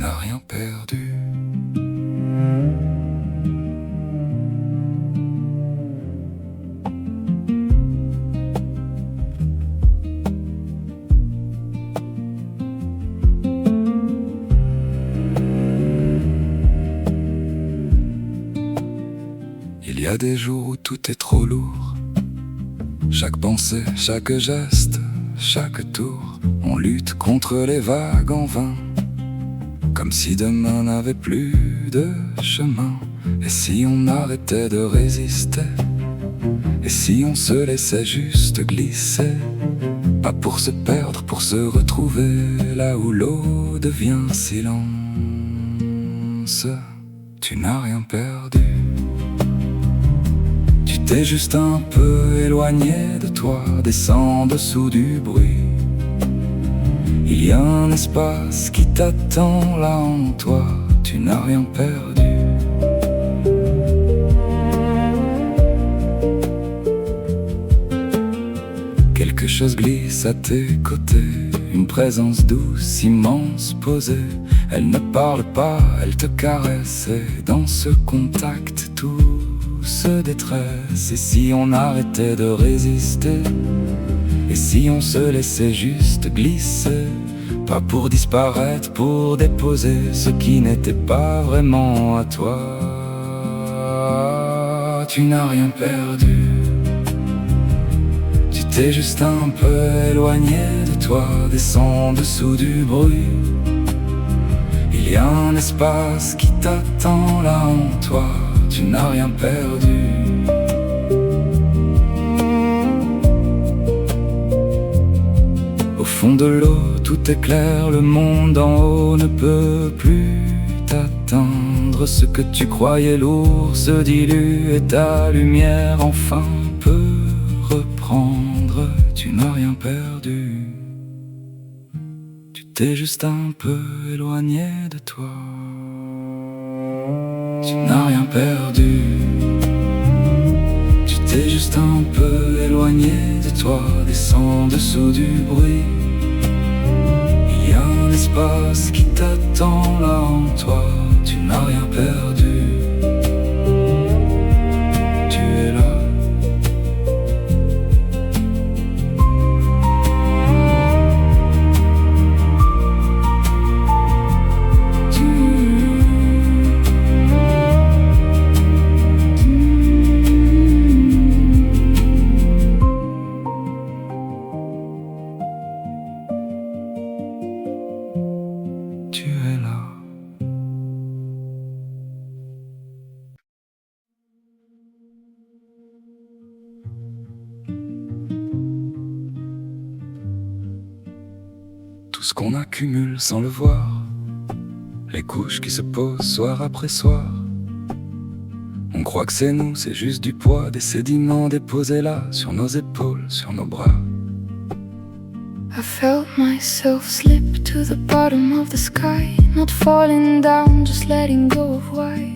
n'as rien perdu. Il y a des jours où tout est trop lourd. Chaque pensée, chaque geste, chaque tour, on lutte contre les vagues en vain, comme si demain n'avait plus de chemin. Et si on arrêtait de résister, et si on se laissait juste glisser, pas pour se perdre, pour se retrouver là où l'eau devient silence. Tu n'as rien perdu. Tu t'es juste un peu éloigné de toi, descends en dessous du bruit. Il y a un espace qui t'attend là en toi, tu n'as rien perdu. Quelque chose glisse à tes côtés, une présence douce, immense, posée. Elle ne parle pas, elle te caresse, et dans ce contact tout se détresse. Et si on arrêtait de résister, et si on se laissait juste glisser, pas pour disparaître, pour déposer ce qui n'était pas vraiment à toi. Tu n'as rien perdu. Tu t'es juste un peu éloigné de toi, descends en dessous du bruit. Il y a un espace qui t'attend là en toi, tu n'as rien perdu. Au fond de l'eau, tout est clair, le monde en haut ne peut plus t'atteindre. Ce que tu croyais lourd se dilue et ta lumière enfin peut reprendre. Tu n'as rien perdu. Tu t'es juste un peu éloigné de toi. Tu n'as rien perdu. Tu t'es juste un peu éloigné de toi, descends en dessous du bruit. Il y a un espace qui t'attend là en toi, tu n'as rien perdu. Tu es là. Tu es là. Tout ce qu'on accumule sans le voir, les couches qui se posent soir après soir. On croit que c'est nous, c'est juste du poids, des sédiments déposés là, sur nos épaules, sur nos bras. I felt myself slip to the bottom of the sky, not falling down, just letting go of why.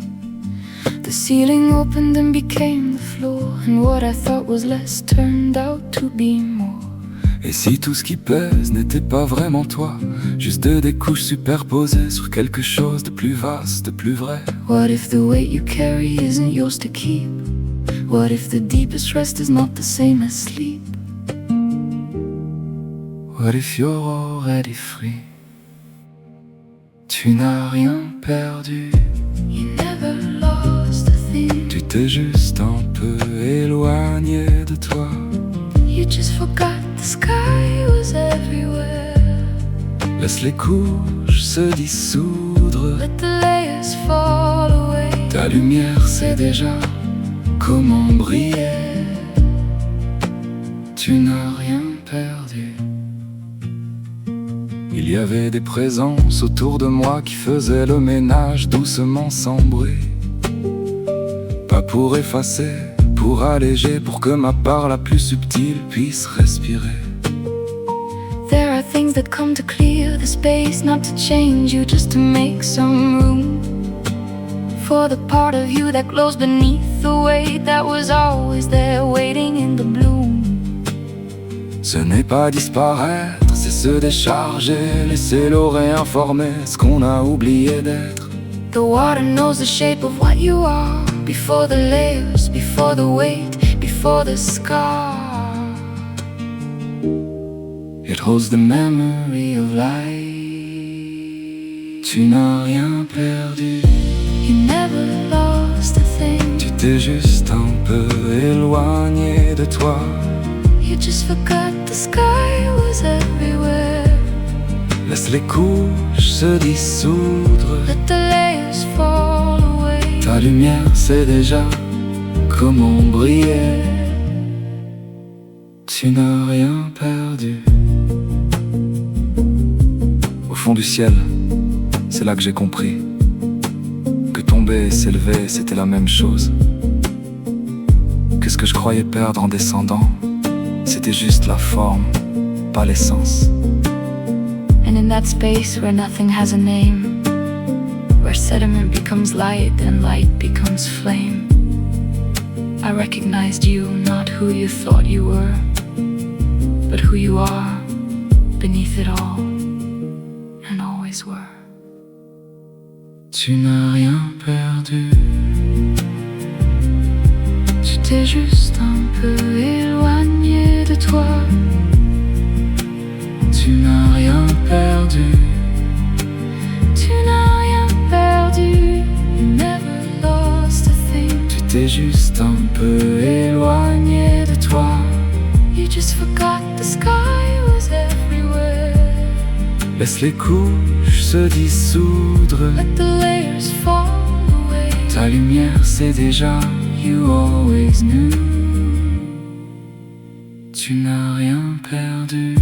The ceiling opened and became the floor, and what I thought was less turned out to be more. Et si tout ce qui pèse n'était pas vraiment toi, juste des couches superposées sur quelque chose de plus vaste, de plus vrai? What if the weight you carry isn't yours to keep? What if the deepest rest is not the same as sleep? What if you're already free? Tu n'as rien perdu. You never lost a thing. Tu t'es juste un peu éloigné de toi. You just forgot the sky was everywhere. Laisse les couches se dissoudre. Let the layers fall away. Ta lumière sait déjà comment briller. Tu n'as rien perdu. Il y avait des présences autour de moi qui faisaient le ménage doucement sans bruit. Pas pour effacer, pour alléger, pour que ma part la plus subtile puisse respirer. There are things that come to clear the space, not to change you, just to make some room for the part of you that glows beneath the weight that was always there waiting in the bloom. Ce n'est pas disparaître, c'est se décharger, laisser l'eau réinformer ce qu'on a oublié d'être. The water knows the shape of what you are, before the layers, before the weight, before the scar. It holds the memory of life. Tu n'as rien perdu, You never lost a thing. tu t'es juste un peu éloigné de toi. You just forgot the sky was everywhere. Laisse les couches se dissoudre. Let the layers fall away. Ta lumière sait déjà comment briller. Tu n'as rien perdu. Au fond du ciel, c'est là que j'ai compris que tomber et s'élever, c'était la même chose. Que ce que je croyais perdre en descendant, c'était juste la forme, pas l'essence. And in that space where nothing has a name, where sediment becomes light and light becomes flame, I recognized you, not who you thought you were, but who you are beneath it all, and always were. Tu n'as rien perdu. Tu t'es juste un peu éloigné de toi. Tu n'as rien perdu. Tu n'as rien perdu. You never lost a thing. Tu t'es juste un peu éloigné de toi. You just forgot the sky was everywhere. Laisse les couches se dissoudre. Let the layers fall away. Ta lumière c'est déjà You always knew. Tu n'as rien perdu.